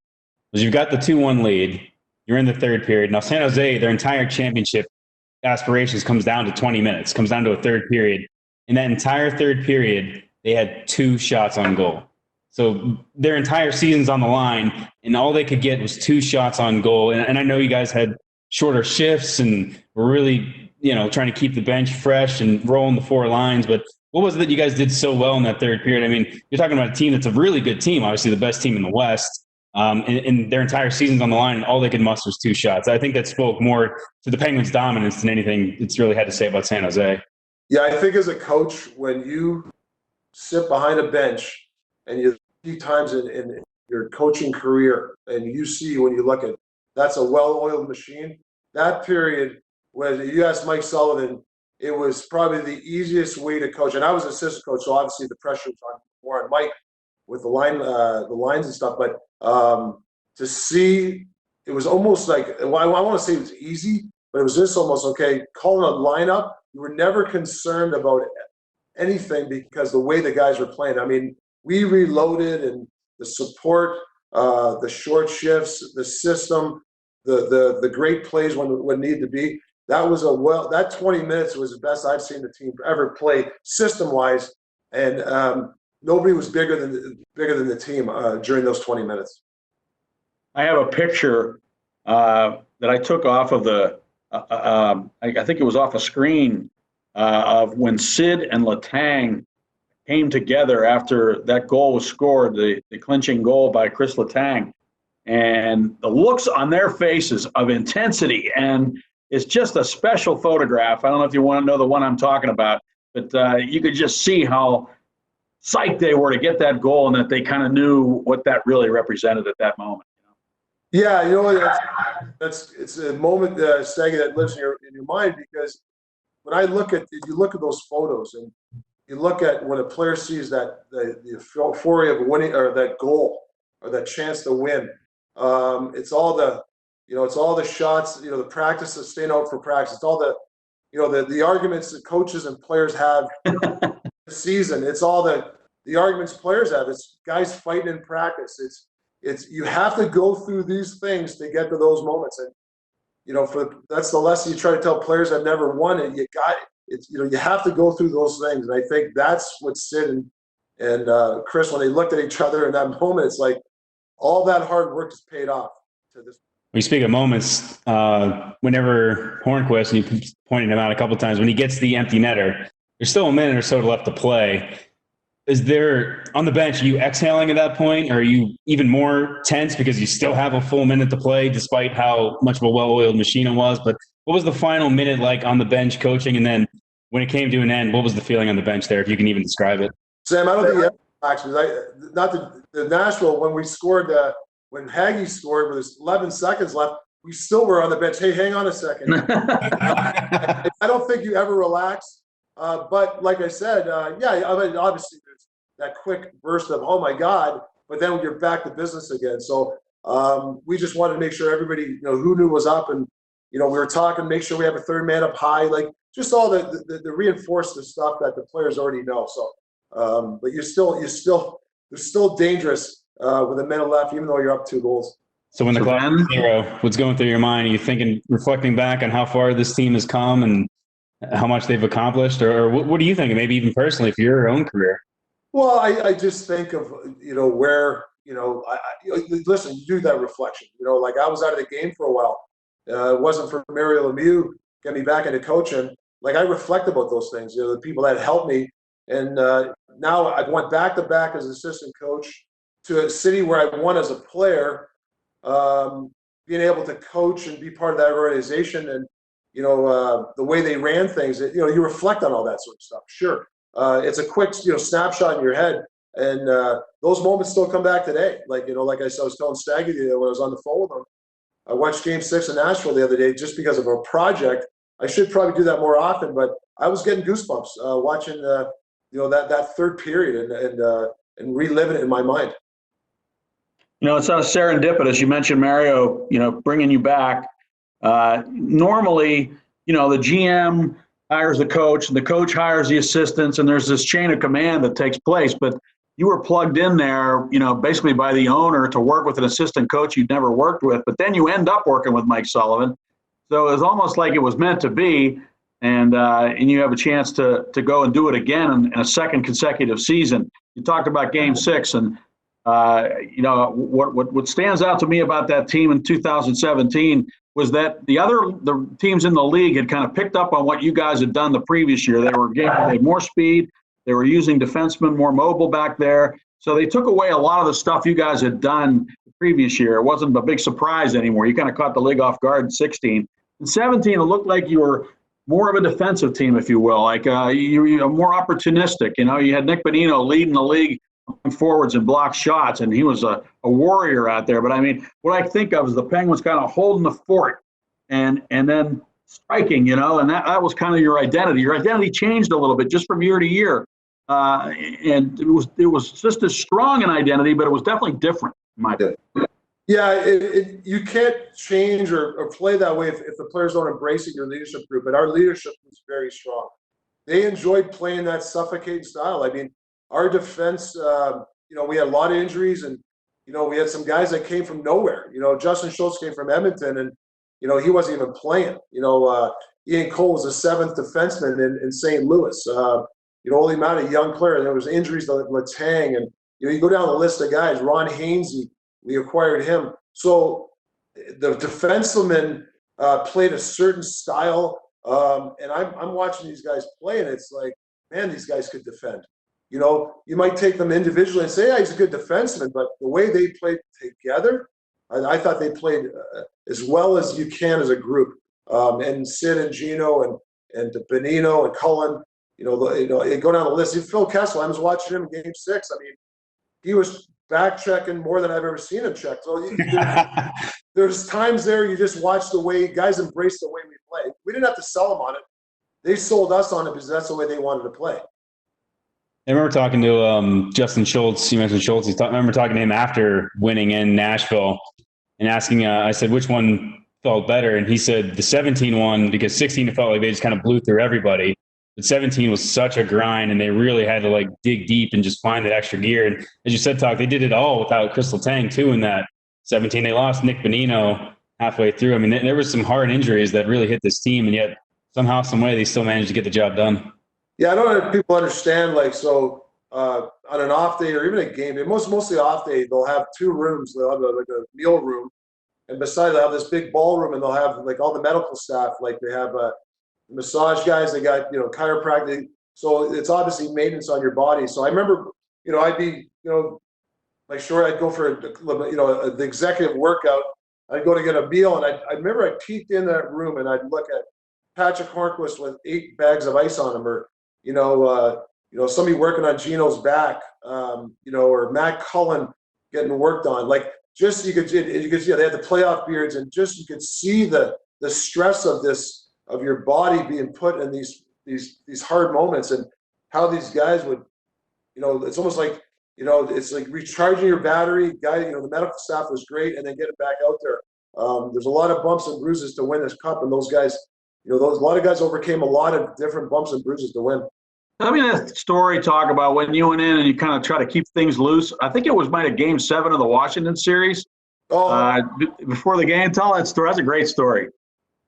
was you've got the 2-1 lead. You're in the third period. Now, San Jose, their entire championship aspirations comes down to 20 minutes, comes down to a third period. In that entire third period, they had 2 shots on goal. So their entire season's on the line, and all they could get was 2 shots on goal. And I know you guys had shorter shifts and were really, trying to keep the bench fresh and rolling the 4 lines. But what was it that you guys did so well in that third period? I mean, you're talking about a team that's a really good team, obviously the best team in the West. And their entire season's on the line, and all they could muster was 2 shots. I think that spoke more to the Penguins' dominance than anything it's really had to say about San Jose. Yeah, I think as a coach, when you sit behind a bench and you see times in your coaching career, and you see when you look at that's a well-oiled machine. That period, when you asked Mike Sullivan, it was probably the easiest way to coach. And I was an assistant coach, so obviously the pressure was more on Mike with the lines and stuff. But to see, it was almost like, I want to say it was easy, but it was just almost, okay, calling a lineup, you were never concerned about anything because the way the guys were playing. I mean, we reloaded, and the support, the short shifts, the system, the great plays when needed to be. That 20 minutes was the best I've seen the team ever play system-wise, and nobody was bigger than the team during those 20 minutes. I have a picture that I took off of I think it was off a screen of when Sid and Letang came together after that goal was scored, the clinching goal by Chris Letang, and the looks on their faces of intensity. And it's just a special photograph. I don't know if you want to know the one I'm talking about, but you could just see how psyched they were to get that goal, and that they kind of knew what that really represented at that moment. Yeah, it's a moment, Staggy, that lives in your mind, because when if you look at those photos and you look at when a player sees that the euphoria of winning, or that goal, or that chance to win, it's all the shots, the practice of staying out for practice. It's all the arguments that coaches and players have this season. It's all the arguments players have. It's guys fighting in practice. It's you have to go through these things to get to those moments. And that's the lesson you try to tell players that never won it. You have to go through those things. And I think that's what Sid and Chris, when they looked at each other in that moment, it's like all that hard work has paid off to this. We speak of moments, whenever Hornquist, and you pointed him out a couple of times, when he gets the empty netter, there's still a minute or so left to play. Is there, on the bench, are you exhaling at that point? Or are you even more tense because you still have a full minute to play, despite how much of a well-oiled machine it was? But what was the final minute like on the bench coaching? And then when it came to an end, what was the feeling on the bench there, if you can even describe it? Sam, I don't think the Nashville, when we scored, when Haggy scored with 11 seconds left, we still were on the bench. Hey, hang on a second. I don't think you ever relax. But like I said, I mean, obviously there's that quick burst of, oh my God, but then you're back to business again. So we just wanted to make sure everybody, who knew was up, and, we were talking, make sure we have a third man up high, like just all the reinforce the stuff that the players already know. So, but you're still dangerous with a minute left, even though you're up 2 goals. So when the clock is 0, what's going through your mind? Are you thinking, reflecting back on how far this team has come and how much they've accomplished, or what do you think, maybe even personally for your own career? Well, I just think of, where, listen, you do that reflection, like I was out of the game for a while. It wasn't for Mario Lemieux getting me back into coaching. Like I reflect about those things, the people that helped me. And now I've went back to back as assistant coach to a city where I won as a player, being able to coach and be part of that organization, and the way they ran things, you reflect on all that sort of stuff. Sure. It's a quick, snapshot in your head. And those moments still come back today. Like, like I was telling Staggy when I was on the phone with him, I watched Game 6 in Nashville the other day just because of a project. I should probably do that more often, but I was getting goosebumps watching, that third period and reliving it in my mind. It's not serendipitous. You mentioned Mario, bringing you back. Normally, the GM hires the coach, and the coach hires the assistants, and there's this chain of command that takes place. But you were plugged in there, basically by the owner to work with an assistant coach you'd never worked with, but then you end up working with Mike Sullivan. So it was almost like it was meant to be, and you have a chance to go and do it again in a second consecutive season. You talked about Game 6, and what stands out to me about that team in 2017 was that the teams in the league had kind of picked up on what you guys had done the previous year. They had more speed. They were using defensemen more mobile back there. So they took away a lot of the stuff you guys had done the previous year. It wasn't a big surprise anymore. You kind of caught the league off guard in 16. In 17, it looked like you were more of a defensive team, if you will. Like you were more opportunistic. You had Nick Bonino leading the league forwards and block shots, and he was a warrior out there. But I mean, what I think of is the Penguins kind of holding the fort and then striking, and that was kind of your identity. Your identity changed a little bit just from year to year. And it was just as strong an identity, but it was definitely different in my opinion. Yeah, you can't change or play that way if the players don't embrace it, your leadership group. But our leadership was very strong. They enjoyed playing that suffocating style. I mean, our defense, we had a lot of injuries, and we had some guys that came from nowhere. Justin Schultz came from Edmonton, and he wasn't even playing. Ian Cole was a seventh defenseman in St. Louis. Only amount of young player. There was injuries to Letang, and you go down the list of guys. Ron Hainsey, we acquired him. So the defensemen played a certain style, and I'm watching these guys play, and it's like, man, these guys could defend. You might take them individually and say, yeah, he's a good defenseman, but the way they played together, I thought they played as well as you can as a group. And Sid and Gino and Bonino and Cullen. Go down the list. Phil Kessel, I was watching him in Game 6. I mean, he was back checking more than I've ever seen him check. So there's times there you just watch the way guys embrace the way we play. We didn't have to sell them on it. They sold us on it because that's the way they wanted to play. I remember talking to Justin Schultz. You mentioned Schultz. I remember talking to him after winning in Nashville and asking, I said, which one felt better? And he said the 17 one, because 16 felt like they just kind of blew through everybody. But 17 was such a grind, and they really had to dig deep and just find that extra gear. And as you said, Talk, they did it all without Crystal Tang too. In that 17, they lost Nick Bonino halfway through. I mean, there was some hard injuries that really hit this team, and yet somehow, some way, they still managed to get the job done. Yeah, I don't know if people understand. On an off day or even a game day, mostly off day, they'll have two rooms. They'll have a meal room, and beside they'll have this big ballroom, and they'll have all the medical staff. They have massage guys, they got chiropractic, so it's obviously maintenance on your body. So I remember I'd be I'd go for the executive workout. I'd go to get a meal, and I remember I peeked in that room and I'd look at Patrick Hornquist with 8 bags of ice on him, or somebody working on Gino's back, or Matt Cullen getting worked on. Just you could see they had the playoff beards, and just you could see the stress of your body being put in these hard moments, and how these guys would, it's almost like, it's like recharging your battery. The medical staff was great, and then get it back out there. There's a lot of bumps and bruises to win this cup, and those guys, a lot of guys overcame a lot of different bumps and bruises to win. Tell me that story, Talk, about when you went in and you kind of try to keep things loose. I think it was Game 7 of the Washington series. Before the game. Tell that story. That's a great story.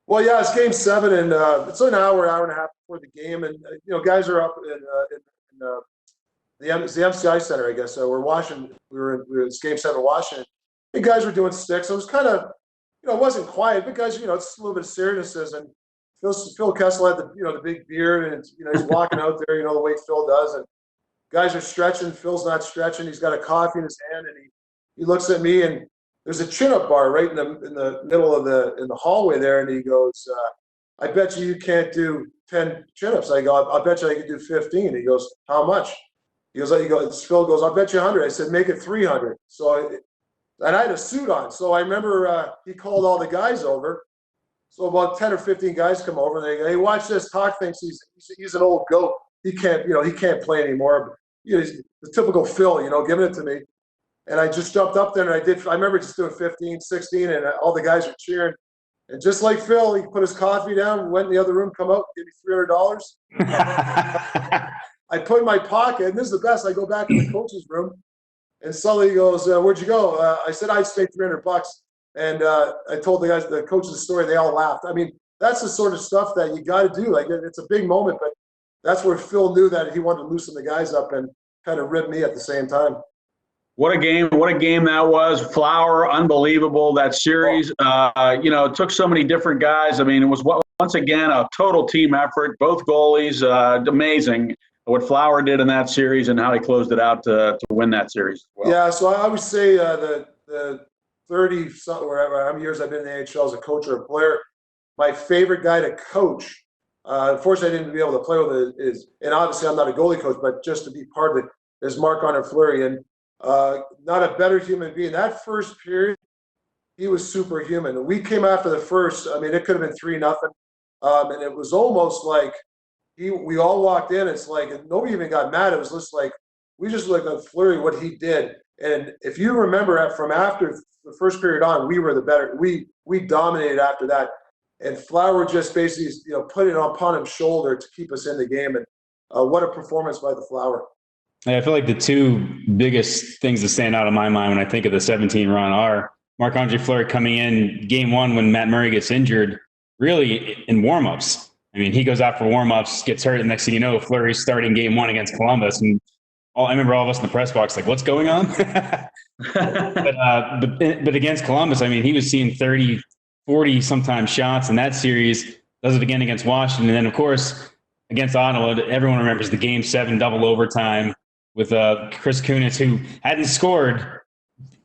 Well, yeah, it's Game 7, and it's an hour and a half before the game, and guys are up in the MCI Center, I guess. We're watching. It's Game 7 Washington. And guys were doing sticks. So it was kind of, it wasn't quiet, but guys, it's a little bit of seriousness. And Phil Kessel had the big beard, and he's walking out there, the way Phil does, and guys are stretching. Phil's not stretching. He's got a coffee in his hand, and he looks at me, and there's a chin-up bar right in the middle of the hallway there, and he goes, I bet you can't do 10 chin-ups. I go, I bet you I can do 15. He goes, how much? Phil goes, I bet you 100. I said, make it 300. And I had a suit on. So I remember he called all the guys over. So about 10 or 15 guys come over, and they go, hey, watch this. Talk thinks he's an old goat. He can't play anymore. He's the typical Phil, giving it to me. And I just jumped up there, and I remember just doing 15, 16, and all the guys were cheering. And just like Phil, he put his coffee down, went in the other room, come out, gave me $300. I put in my pocket, and this is the best. I go back in the coach's room, and Sully goes, "Where'd you go?" I said, "I'd stay $300." And I told the coaches the story. They all laughed. I mean, that's the sort of stuff that you got to do. Like, it's a big moment, but that's where Phil knew that he wanted to loosen the guys up and kind of rib me at the same time. What a game that was. Flower, unbelievable, that series. It took so many different guys. I mean, it was once again a total team effort, both goalies, amazing what Flower did in that series and how he closed it out to win that series as well. Yeah, so I would say the 30-something, whatever, how many years I've been in the NHL as a coach or a player, my favorite guy to coach, unfortunately I didn't be able to play with it, and obviously I'm not a goalie coach, but just to be part of it, is Marc-Andre Fleury. And not a better human being. That first period, he was superhuman. We came after the first. I mean, it could have been 3-0, and it was almost like we all walked in. It's like nobody even got mad. It was just like we just looked at Fleury, what he did. And if you remember, from after the first period on, we were the better. We dominated after that, and Flower just basically put it upon his shoulder to keep us in the game. And what a performance by the Flower. I feel like the two biggest things that stand out in my mind when I think of the 17 run are Marc-Andre Fleury coming in game one when Matt Murray gets injured, really in warmups. I mean, he goes out for warmups, gets hurt, and next thing you know, Fleury's starting game one against Columbus. And I remember all of us in the press box like, what's going on? but against Columbus, I mean, he was seeing 30, 40 sometimes shots in that series, does it again against Washington. And then, of course, against Ottawa, everyone remembers the Game 7 double overtime with Chris Kunitz, who hadn't scored,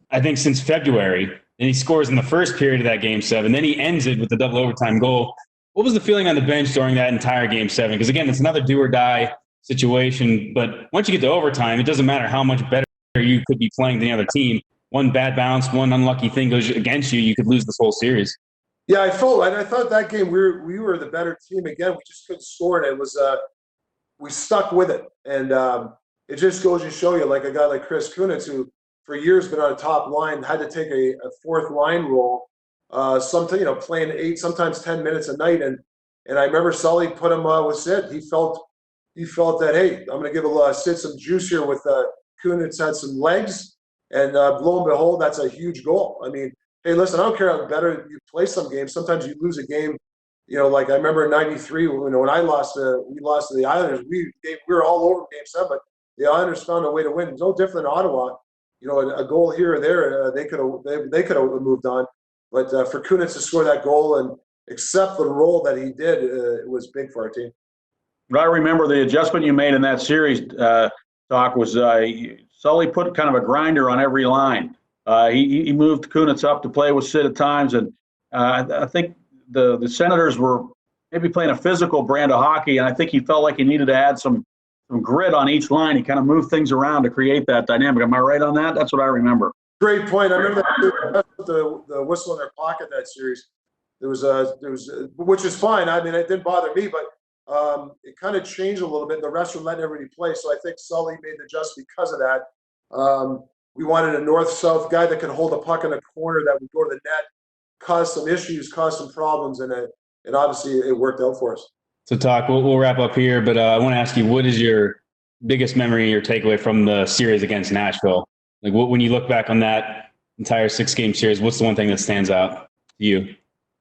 I think, since February. And he scores in the first period of that Game 7. Then he ends it with the double overtime goal. What was the feeling on the bench during that entire Game 7? Because, again, it's another do-or-die situation. But once you get to overtime, it doesn't matter how much better you could be playing than the other team. One bad bounce, one unlucky thing goes against you, you could lose this whole series. Yeah, I thought that game we were the better team again. We just couldn't score, and it was we stuck with it. And it just goes to show you, like a guy like Chris Kunitz, who for years been on a top line, had to take a fourth line role, something playing 8, sometimes 10 minutes a night. And I remember Sully put him with Sid. He felt that, hey, I'm going to give Sid some juice here with Kunitz had some legs, and lo and behold, that's a huge goal. I mean, hey, listen, I don't care how better you play some games. Sometimes you lose a game. Like I remember in '93, when we lost to the Islanders, we were all over Game 7, but the Islanders found a way to win. It's no different than Ottawa. A goal here or there, they could have moved on. But for Kunitz to score that goal and accept the role that he did, it was big for our team. But I remember the adjustment you made in that series, Doc, was Sully put kind of a grinder on every line. He moved Kunitz up to play with Sid at times, and I think the Senators were maybe playing a physical brand of hockey, and I think he felt like he needed to add some grit on each line. He kind of moved things around to create that dynamic. Am I right on that? That's what I remember. Great point. I remember the whistle in their pocket that series. There was which is fine. I mean, it didn't bother me, but it kind of changed a little bit. The refs were letting everybody play, so I think Sully made the adjustment because of that. We wanted a north-south guy that could hold a puck in a corner that would go to the net, cause some issues, cause some problems, and obviously it worked out for us. So, Talk, we'll wrap up here, but I want to ask you, what is your biggest memory, your takeaway from the series against Nashville? Like, when you look back on that entire 6-game series, what's the one thing that stands out to you?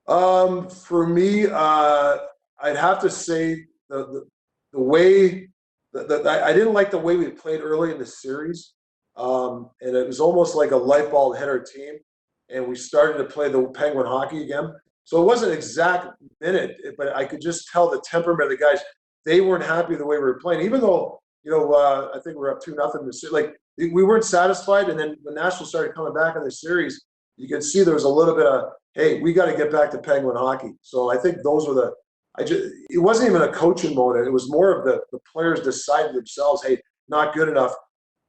For me, I'd have to say the way I didn't like the way we played early in the series, and it was almost like a light bulb hit our team, and we started to play the Penguin hockey again. So it wasn't exact minute, but I could just tell the temperament of the guys. They weren't happy the way we were playing, even though I think we're up 2-0. Like, we weren't satisfied, and then when Nashville started coming back in the series, you could see there was a little bit of, hey, we got to get back to Penguin hockey. So I think those were it wasn't even a coaching mode. It was more of the players decided themselves, hey, not good enough.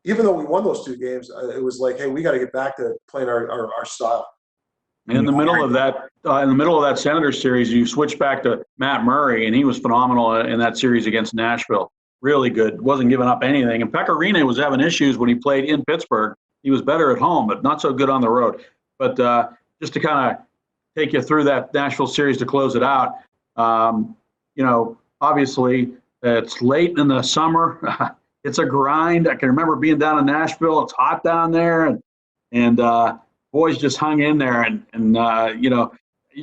Even though we won those 2 games, it was like, hey, we got to get back to playing our style. And in the middle of that Senators series, you switch back to Matt Murray, and he was phenomenal in that series against Nashville. Really good. Wasn't giving up anything. And Pekka Rinne was having issues when he played in Pittsburgh. He was better at home, but not so good on the road. But just to kind of take you through that Nashville series to close it out, obviously It's late in the summer. It's a grind. I can remember being down in Nashville. It's hot down there, and boys just hung in there. And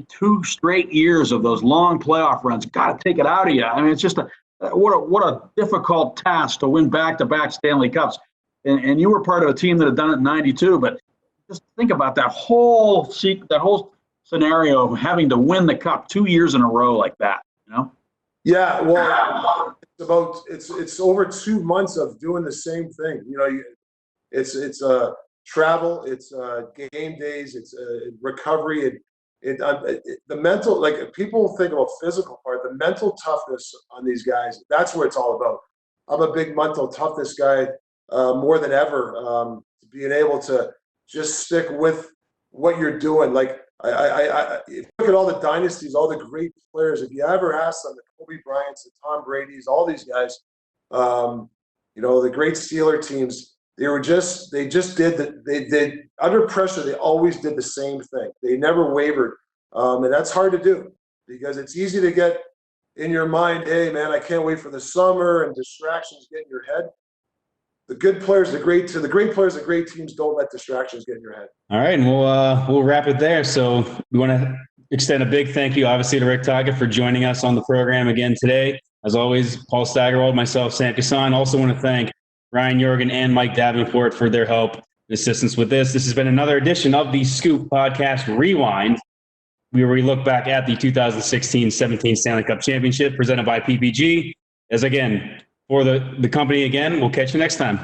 2 straight years of those long playoff runs, got to take it out of you. I mean, it's just what a difficult task to win back-to-back Stanley Cups. And you were part of a team that had done it in '92, but just think about that whole scenario of having to win the cup 2 years in a row like that. Yeah, well, it's over 2 months of doing the same thing. It's travel, it's game days, it's recovery, the mental. Like, people think about physical part, the mental toughness on these guys. That's what it's all about. I'm a big mental toughness guy, more than ever. Being able to just stick with what you're doing. Like, I if you look at all the dynasties, all the great players. If you ever ask them, the Kobe Bryants, the Tom Brady's, all these guys, the great Steeler teams, they did under pressure. They always did the same thing. They never wavered, and that's hard to do because it's easy to get in your mind, hey man, I can't wait for the summer, and distractions get in your head. The good players, the great players, the great teams don't let distractions get in your head. All right, and we'll wrap it there. So we want to extend a big thank you, obviously, to Rick Tocchet for joining us on the program again today. As always, Paul Steigerwald, myself, Sam Kasan. Also want to thank Ryan Jorgen and Mike Davenport for their help and assistance with this. This has been another edition of the Scoop Podcast Rewind, where we look back at the 2016-17 Stanley Cup Championship presented by PPG. As again, for the company again, we'll catch you next time.